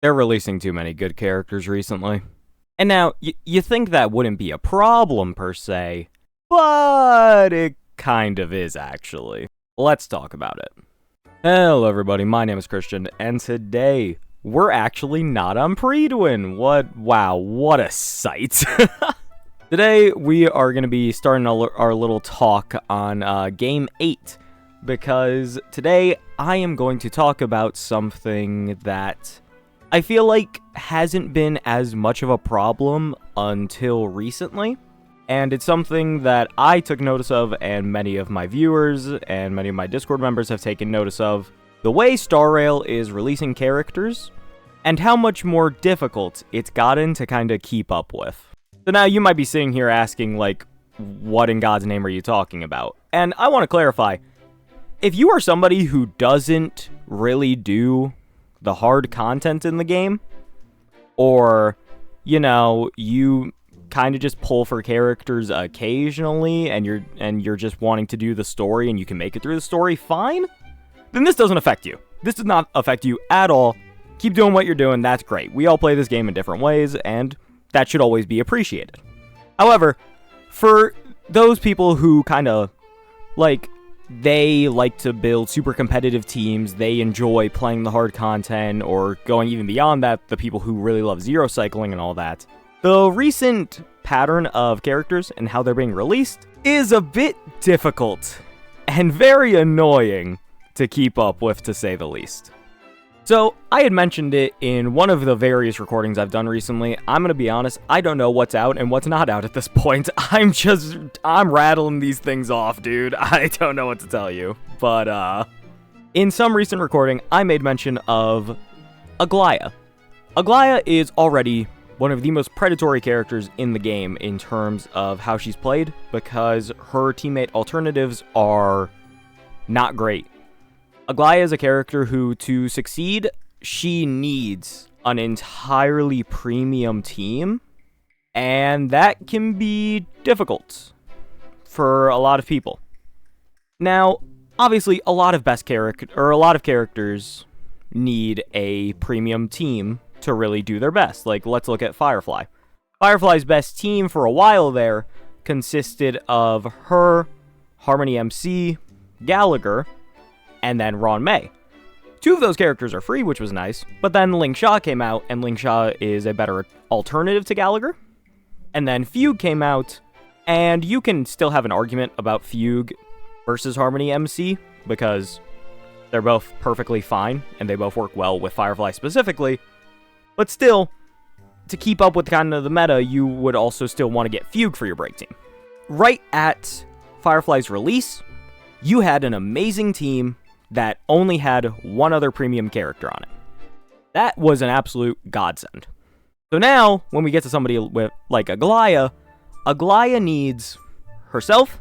They're releasing too many good characters recently. And now, you think that wouldn't be a problem per se, but it kind of is actually. Let's talk about it. Hello everybody, my name is Christian, and today, we're actually not on Predwin. Wow, what a sight. Today, we are going to be starting our little talk on Game 8, because today, I am going to talk about something that I feel like hasn't been as much of a problem until recently, and it's something that I took notice of, and many of my viewers and many of my Discord members have taken notice of. The way Star Rail is releasing characters, and how much more difficult it's gotten to kind of keep up with. So now you might be sitting here asking, like, what in God's name are you talking about? And I want to clarify, if you are somebody who doesn't really do the hard content in the game, or, you know, you kind of just pull for characters occasionally, and you're just wanting to do the story and you can make it through the story fine, then this doesn't affect you. This does not affect you at all. Keep doing what you're doing, that's great. We all play this game in different ways, and that should always be appreciated. However, for those people who kind of, like, they like to build super competitive teams, they enjoy playing the hard content, or going even beyond that, the people who really love zero cycling and all that, the recent pattern of characters and how they're being released is a bit difficult and very annoying to keep up with, to say the least. So, I had mentioned it in one of the various recordings I've done recently. I'm gonna be honest, I don't know what's out and what's not out at this point. I'm rattling these things off, dude. I don't know what to tell you. But, in some recent recording, I made mention of Aglaya. Aglaya is already one of the most predatory characters in the game in terms of how she's played, because her teammate alternatives are not great. Aglaya is a character who, to succeed, she needs an entirely premium team, and that can be difficult for a lot of people. Now, obviously, a lot of characters need a premium team to really do their best. Like, let's look at Firefly. Firefly's best team for a while there consisted of her, Harmony MC, Gallagher, and then Ron May. Two of those characters are free, which was nice, but then Ling Sha came out, and Ling Sha is a better alternative to Gallagher. And then Fugue came out, and you can still have an argument about Fugue versus Harmony MC, because they're both perfectly fine, and they both work well with Firefly specifically. But still, to keep up with kind of the meta, you would also still want to get Fugue for your break team. Right at Firefly's release, you had an amazing team that only had one other premium character on it. That was an absolute godsend. So now, when we get to somebody with, like, Aglaya needs herself,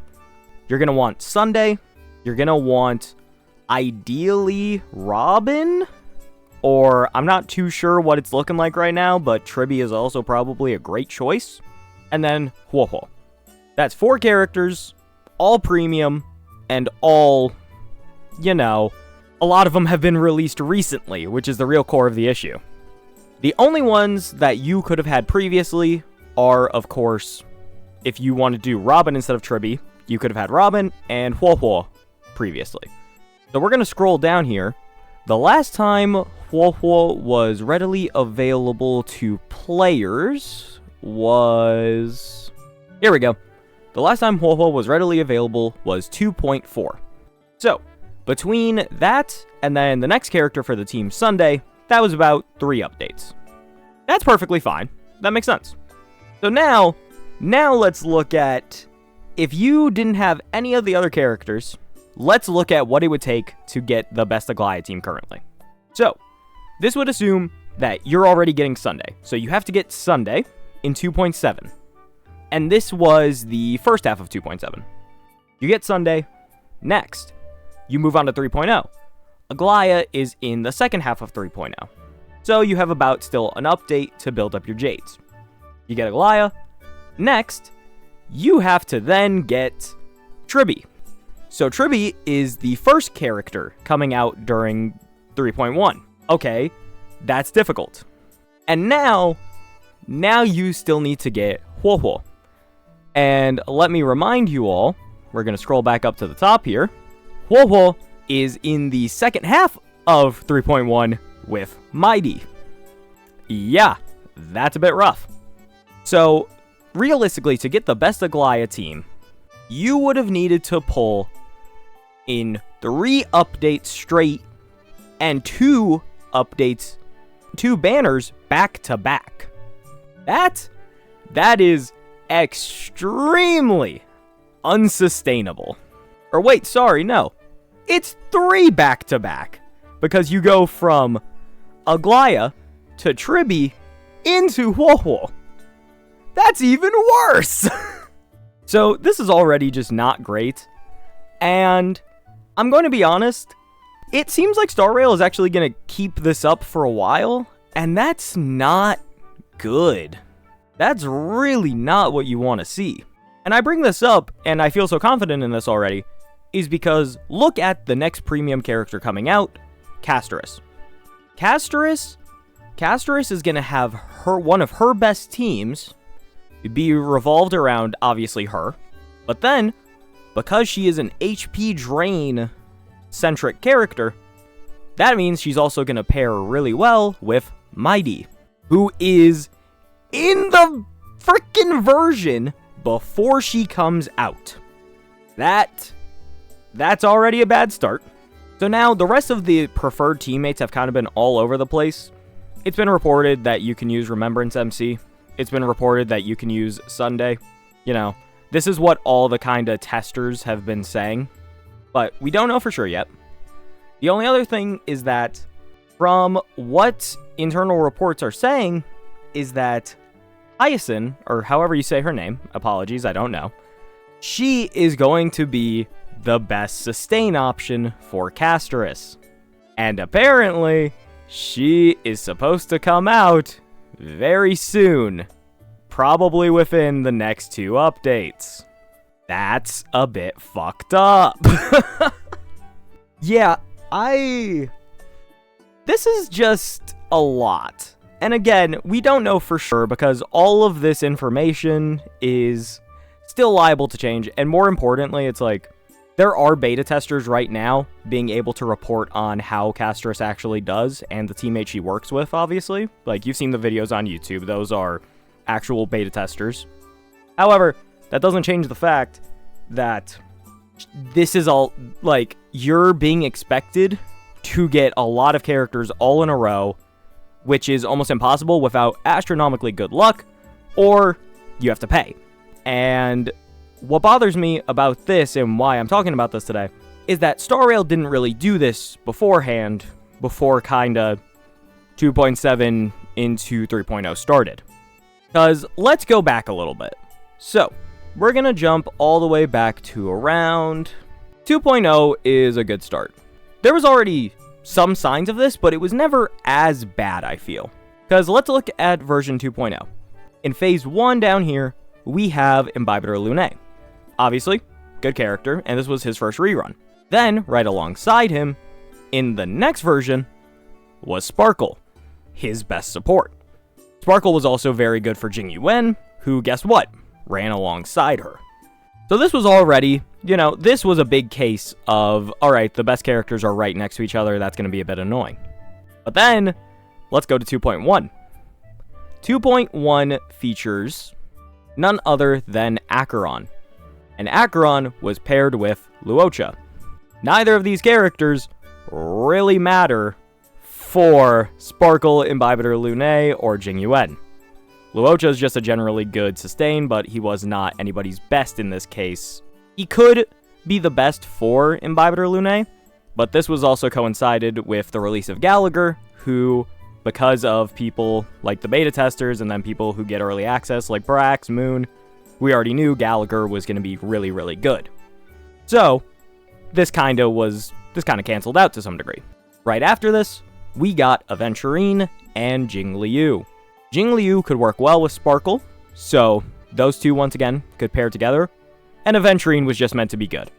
you're going to want Sunday, you're going to want, ideally, Robin, or I'm not too sure what it's looking like right now, but Tribby is also probably a great choice, and then Huohuo. That's 4 characters, all premium, and all, you know, a lot of them have been released recently, which is the real core of the issue. The only ones that you could have had previously are, of course, if you wanted to do Robin instead of Tribby, you could have had Robin and Huohuo previously. So we're going to scroll down here. The last time Huohuo was readily available to players was... Here we go. The last time Huohuo was readily available was 2.4. So, between that and then the next character for the team, Sunday, that was about 3 updates. That's perfectly fine. That makes sense. So now let's look at, if you didn't have any of the other characters, let's look at what it would take to get the best Aglaya team currently. So, this would assume that you're already getting Sunday. So you have to get Sunday in 2.7. And this was the first half of 2.7. You get Sunday. Next, you move on to 3.0. Aglaya is in the second half of 3.0. So you have about still an update to build up your jades. You get Aglaya. Next, you have to then get Tribby. So Tribby is the first character coming out during 3.1. Okay, that's difficult. And now you still need to get Huohuo. And let me remind you all, we're going to scroll back up to the top here. Huohuo is in the second half of 3.1 with Mighty. Yeah, that's a bit rough. So, realistically, to get the best Aglaia team, you would have needed to pull in 3 updates straight and 2 banners back to back. That is extremely unsustainable. Or wait, sorry, no. It's 3 back to back. Because you go from Aglaia to Tribi into Huohuo. That's even worse! So, this is already just not great. And I'm going to be honest, it seems like Star Rail is actually going to keep this up for a while, and that's not good. That's really not what you want to see. And I bring this up, and I feel so confident in this already, is because look at the next premium character coming out, Castoris. Castoris is going to have one of her best teams be revolved around, obviously, her. But then, because she is an HP drain-centric character, that means she's also going to pair really well with Mighty, who is in the frickin' version before she comes out. That's already a bad start. So now, the rest of the preferred teammates have kind of been all over the place. It's been reported that you can use Remembrance MC. It's been reported that you can use Sunday. You know, this is what all the kind of testers have been saying. But we don't know for sure yet. The only other thing is that, from what internal reports are saying, is that Hyacinth, or however you say her name, apologies, I don't know, she is going to be the best sustain option for Castoris. And apparently, she is supposed to come out very soon. Probably within the next 2 updates. That's a bit fucked up. Yeah, this is just a lot. And again, we don't know for sure because all of this information is still liable to change. And more importantly, it's like, there are beta testers right now being able to report on how Castoris actually does and the teammate she works with, obviously. Like, you've seen the videos on YouTube. Those are actual beta testers. However, that doesn't change the fact that this is all, like, you're being expected to get a lot of characters all in a row, which is almost impossible without astronomically good luck, or you have to pay. And what bothers me about this and why I'm talking about this today is that Star Rail didn't really do this beforehand, before kinda 2.7 into 3.0 started. Because let's go back a little bit. So, we're gonna jump all the way back to around 2.0 is a good start. There was already some signs of this, but it was never as bad, I feel. Because let's look at version 2.0. In phase 1 down here, we have Imbibitor Lunae. Obviously, good character, and this was his first rerun. Then, right alongside him, in the next version, was Sparkle, his best support. Sparkle was also very good for Jing Yuan, who, guess what, ran alongside her. So this was already, this was a big case of, alright, the best characters are right next to each other, that's going to be a bit annoying. But then, let's go to 2.1. 2.1 features none other than Acheron. And Acheron was paired with Luocha. Neither of these characters really matter for Sparkle, Imbibitor Lunae, or Jing Yuan. Luocha is just a generally good sustain, but he was not anybody's best in this case. He could be the best for Imbibitor Lunae, but this was also coincided with the release of Gallagher, who, because of people like the beta testers and then people who get early access like Brax, Moon, we already knew Gallagher was going to be really, really good. So, this kind of canceled out to some degree. Right after this, we got Aventurine and Jing Liu. Jing Liu could work well with Sparkle, so those two once again could pair together, and Aventurine was just meant to be good.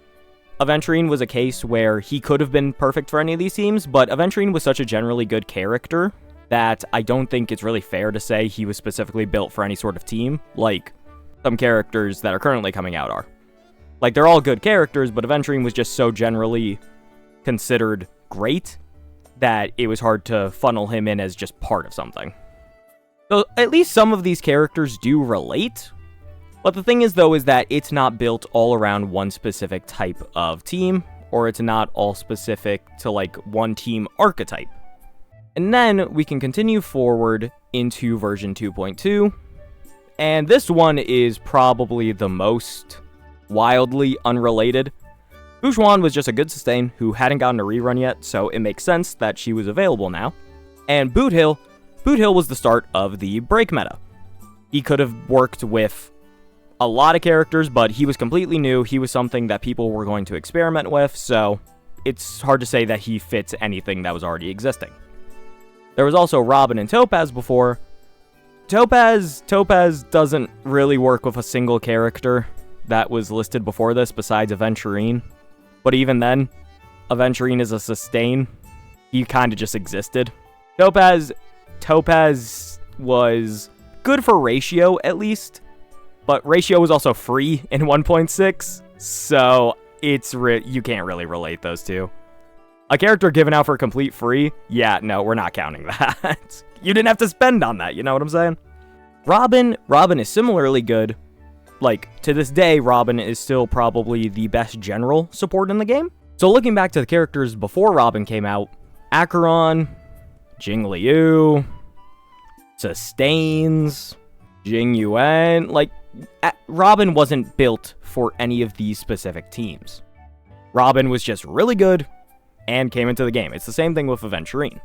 Aventurine was a case where he could have been perfect for any of these teams, but Aventurine was such a generally good character that I don't think it's really fair to say he was specifically built for any sort of team, like some characters that are currently coming out are. Like, they're all good characters, but Aventurine was just so generally considered great that it was hard to funnel him in as just part of something. So at least some of these characters do relate, but the thing is, though, is that it's not built all around one specific type of team, or it's not all specific to, like, one team archetype. And then we can continue forward into version 2.2, and this one is probably the most wildly unrelated. Bushwan was just a good sustain who hadn't gotten a rerun yet, so it makes sense that she was available now. And Boot Hill was the start of the break meta. He could have worked with a lot of characters, but he was completely new. He was something that people were going to experiment with, so it's hard to say that he fits anything that was already existing. There was also Robin and Topaz before. Topaz doesn't really work with a single character that was listed before this besides Aventurine. But even then, Aventurine is a sustain. He kind of just existed. Topaz was good for Ratio, at least. But Ratio was also free in 1.6, so you can't really relate those two. A character given out for complete free? Yeah, no, we're not counting that. You didn't have to spend on that, you know what I'm saying? Robin is similarly good. Like, to this day, Robin is still probably the best general support in the game. So looking back to the characters before Robin came out, Acheron, Jing Liu, Sustains, Jing Yuan, like, Robin wasn't built for any of these specific teams. Robin was just really good and came into the game. It's the same thing with Aventurine.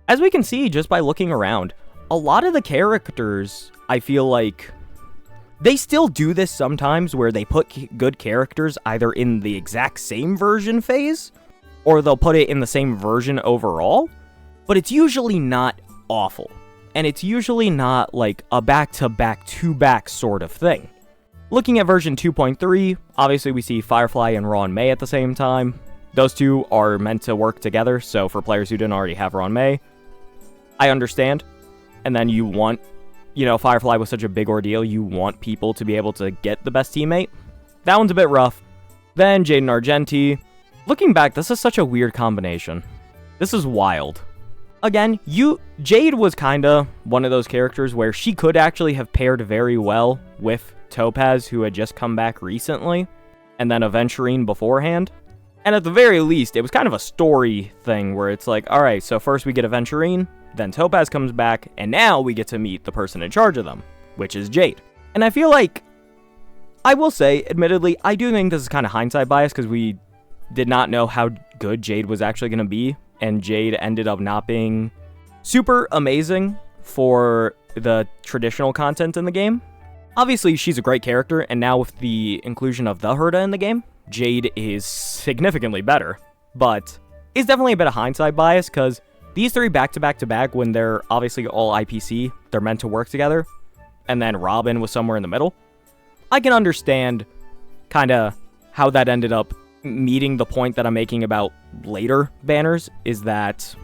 As we can see just by looking around, a lot of the characters, I feel like, they still do this sometimes where they put good characters either in the exact same version phase, or they'll put it in the same version overall, but it's usually not awful. And it's usually not like a back-to-back-to-back sort of thing. Looking at version 2.3, obviously we see Firefly and Ron May at the same time. Those two are meant to work together, so for players who didn't already have Ron May, I understand. And then you want, Firefly was such a big ordeal, you want people to be able to get the best teammate. That one's a bit rough. Then Jade and Argenti. Looking back, this is such a weird combination. This is wild. Again, Jade was kinda one of those characters where she could actually have paired very well with Topaz, who had just come back recently, and then Aventurine beforehand. And at the very least, it was kind of a story thing where it's like, alright, so first we get Aventurine, then Topaz comes back, and now we get to meet the person in charge of them, which is Jade. And I feel like, I will say, admittedly, I do think this is kind of hindsight bias, because we did not know how good Jade was actually going to be, and Jade ended up not being super amazing for the traditional content in the game. Obviously, she's a great character, and now with the inclusion of the Herda in the game, Jade is significantly better, but it's definitely a bit of hindsight bias, because these three back-to-back-to-back, when they're obviously all IPC, they're meant to work together, and then Robin was somewhere in the middle. I can understand kind of how that ended up meeting the point that I'm making about later banners, is that,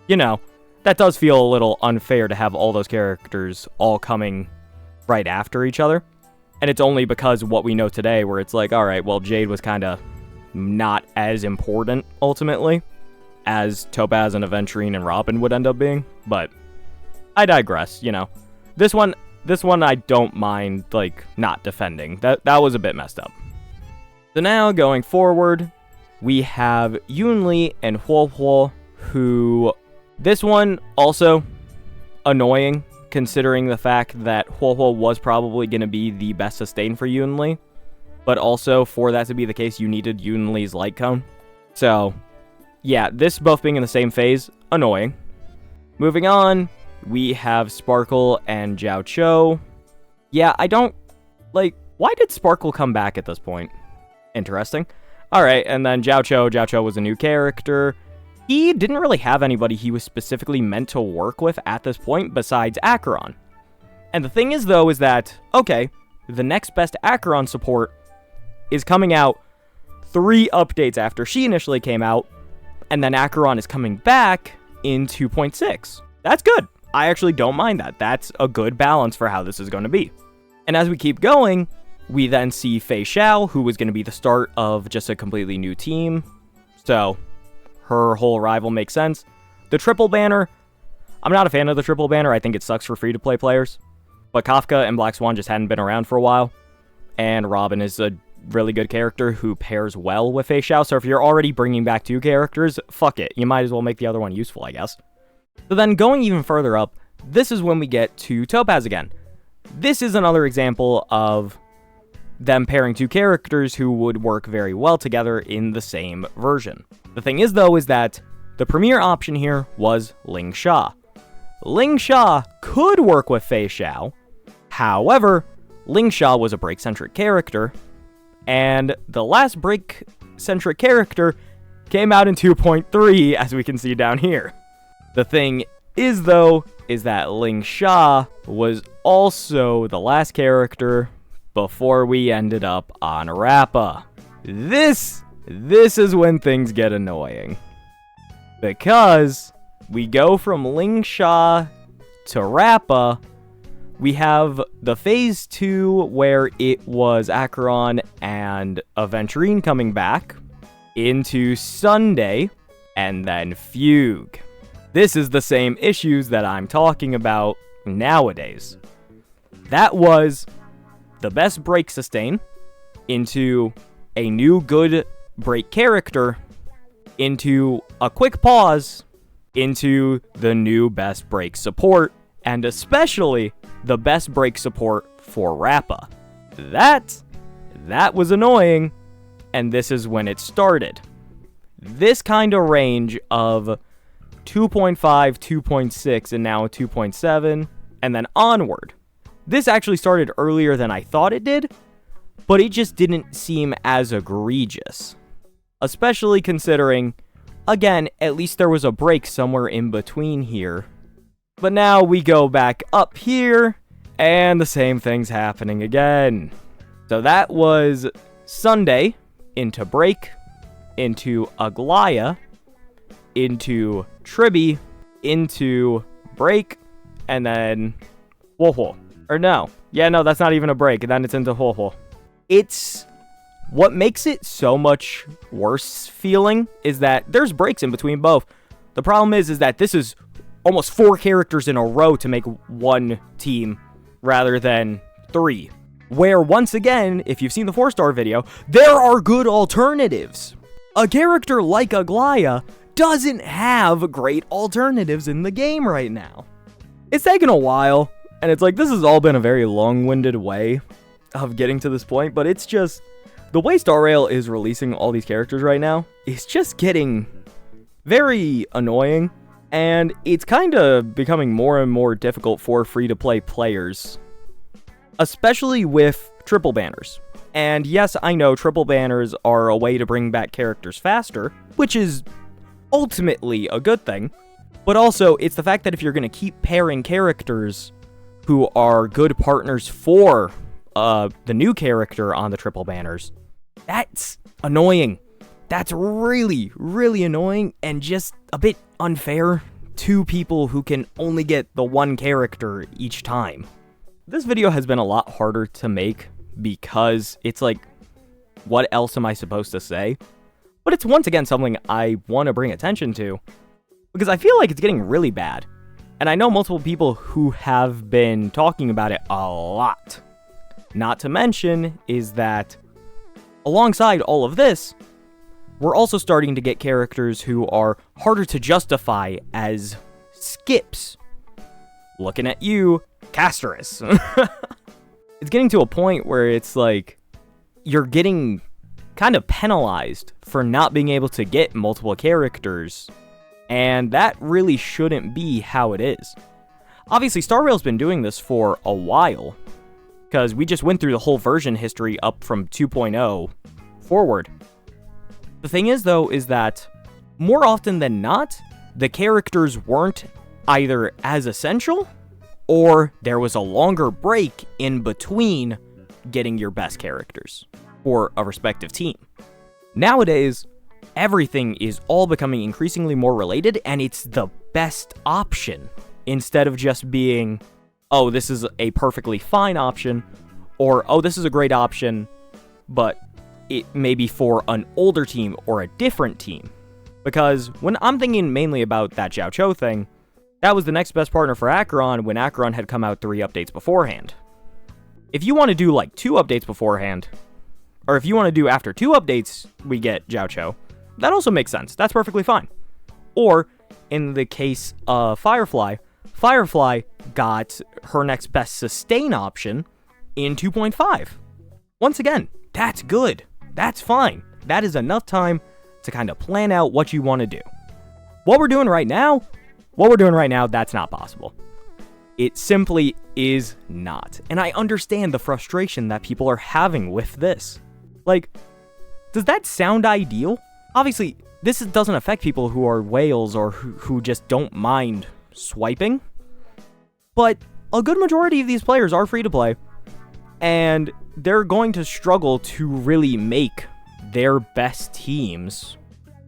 that does feel a little unfair to have all those characters all coming right after each other. And it's only because of what we know today where it's like, alright, well, Jade was kind of not as important, ultimately, as Topaz and Aventurine and Robin would end up being. But I digress, This one I don't mind, not defending. That was a bit messed up. So now, going forward, we have Yunli and Huohuo, who... This one, also, annoying, considering the fact that Huohuo was probably going to be the best sustain for Yunli, but also, for that to be the case, you needed Yunli's light cone. So, yeah, this both being in the same phase, annoying. Moving on, we have Sparkle and Jiao Cho. Yeah, I don't... why did Sparkle come back at this point? Interesting. Alright, and then Jiao Cho was a new character. He didn't really have anybody he was specifically meant to work with at this point besides Acheron. And the thing is, though, is that, okay, the next best Acheron support is coming out 3 updates after she initially came out, and then Acheron is coming back in 2.6. That's good. I actually don't mind that. That's a good balance for how this is going to be. And as we keep going, we then see Fei Xiao, who was going to be the start of just a completely new team. So, her whole arrival makes sense. The triple banner, I'm not a fan of the triple banner. I think it sucks for free-to-play players. But Kafka and Black Swan just hadn't been around for a while. And Robin is a really good character who pairs well with Fei Xiao. So if you're already bringing back two characters, fuck it. You might as well make the other one useful, I guess. So then going even further up, this is when we get to Topaz again. This is another example of them pairing two characters who would work very well together in the same version. The thing is, though, is that the premier option here was Ling Sha. Ling Sha could work with Fei Xiao. However, Ling Sha was a break-centric character, and the last break-centric character came out in 2.3, as we can see down here. The thing is, though, is that Ling Sha was also the last character before we ended up on Rappa. This is when things get annoying. Because we go from Ling Sha to Rappa. We have the Phase 2 where it was Acheron and Aventurine coming back, into Sunday, and then Fugue. This is the same issues that I'm talking about nowadays. That was the best break sustain, into a new good break character, into a quick pause, into the new best break support, and especially the best break support for Rappa. That was annoying, and this is when it started. This kind of range of 2.5, 2.6, and now 2.7, and then onward. This actually started earlier than I thought it did, but it just didn't seem as egregious. Especially considering, again, at least there was a break somewhere in between here. But now we go back up here, and the same thing's happening again. So that was Sunday, into break, into Aglaya, into Tribby, into break, and then Woho. Or no. Yeah, no, that's not even a break, and then it's into Woho. It's... What makes it so much worse feeling is that there's breaks in between both. The problem is that this is almost 4 characters in a row to make one team rather than 3. Where, once again, if you've seen the 4-star video, there are good alternatives. A character like Aglaya doesn't have great alternatives in the game right now. It's taken a while, and it's like, this has all been a very long-winded way of getting to this point, but it's just... The way Star Rail is releasing all these characters right now is just getting very annoying, and it's kind of becoming more and more difficult for free-to-play players, especially with triple banners. And yes, I know triple banners are a way to bring back characters faster, which is ultimately a good thing, but also it's the fact that if you're going to keep pairing characters who are good partners for the new character on the triple banners, that's annoying. That's really, really annoying and just a bit unfair to people who can only get the one character each time. This video has been a lot harder to make because it's like, what else am I supposed to say? But it's once again something I want to bring attention to because I feel like it's getting really bad. And I know multiple people who have been talking about it a lot. Not to mention is that alongside all of this, we're also starting to get characters who are harder to justify as skips. Looking at you, Casterus. It's getting to a point where it's like, you're getting kind of penalized for not being able to get multiple characters, and that really shouldn't be how it is. Obviously, Star Rail's been doing this for a while, because we just went through the whole version history up from 2.0 forward. The thing is, though, is that more often than not, the characters weren't either as essential, or there was a longer break in between getting your best characters for a respective team. Nowadays, everything is all becoming increasingly more related, and it's the best option. instead of just being, oh, this is a perfectly fine option, or, oh, this is a great option, but it may be for an older team or a different team. Because when I'm thinking mainly about that Xiao Cho thing, that was the next best partner for Acheron when Acheron had come out 3 updates beforehand. If you want to do like 2 updates beforehand, or if you want to do after 2 updates we get Xiao Cho, that also makes sense. That's perfectly fine. Or, in the case of Firefly, Firefly got her next best sustain option in 2.5. Once again, that's good. That's fine. That is enough time to kind of plan out what you want to do. What we're doing right now, that's not possible. It simply is not. And I understand the frustration that people are having with this. Like, does that sound ideal? Obviously, this doesn't affect people who are whales or who just don't mind swiping. But a good majority of these players are free to play, and they're going to struggle to really make their best teams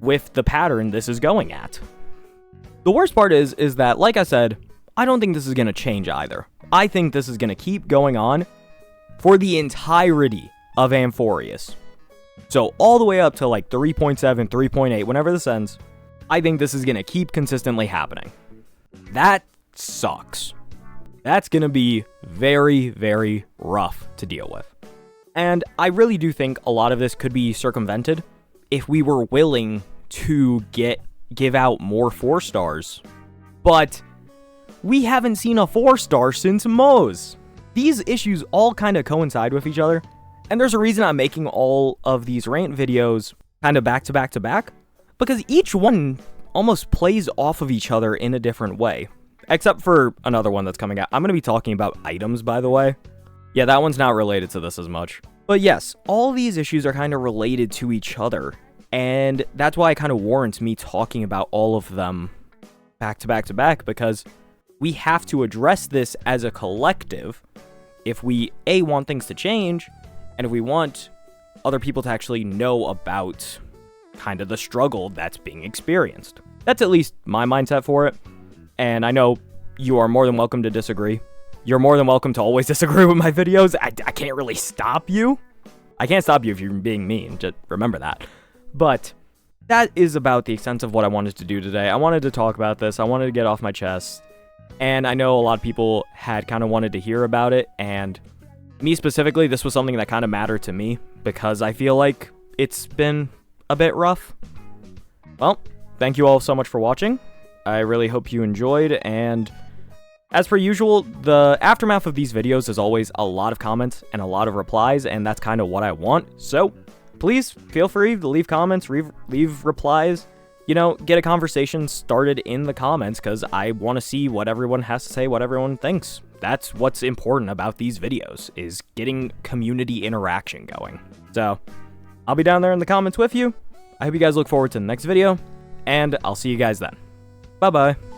with the pattern this is going at. The worst part is that, like I said, I don't think this is going to change either. I think this is going to keep going on for the entirety of Amphorius. So all the way up to like 3.7, 3.8, whenever this ends, I think this is going to keep consistently happening. That sucks. That's going to be very, very rough to deal with. And I really do think a lot of this could be circumvented if we were willing to give out more 4-stars. But we haven't seen a 4-star since Moe's. These issues all kind of coincide with each other, and there's a reason I'm making all of these rant videos kind of back to back to back, because each one almost plays off of each other in a different way. Except for another one that's coming out. I'm going to be talking about items, by the way. Yeah, that one's not related to this as much. But yes, all these issues are kind of related to each other, and that's why it kind of warrants me talking about all of them back to back to back, because we have to address this as a collective if we, A, want things to change, and if we want other people to actually know about kind of the struggle that's being experienced. That's at least my mindset for it, and I know you are more than welcome to disagree. You're more than welcome to always disagree with my videos. I can't really stop you. I can't stop you if you're being mean, just remember that. But that is about the extent of what I wanted to do today. I wanted to talk about this. I wanted to get off my chest. And I know a lot of people had kind of wanted to hear about it, and me specifically, this was something that kind of mattered to me because I feel like it's been a bit rough. Well, thank you all so much for watching. I really hope you enjoyed, and as per usual, the aftermath of these videos is always a lot of comments and a lot of replies, and that's kind of what I want. So please feel free to leave comments, leave replies, you know, get a conversation started in the comments, because I want to see what everyone has to say, what everyone thinks. That's what's important about these videos, is getting community interaction going. So I'll be down there in the comments with you. I hope you guys look forward to the next video, and I'll see you guys then. Bye-bye.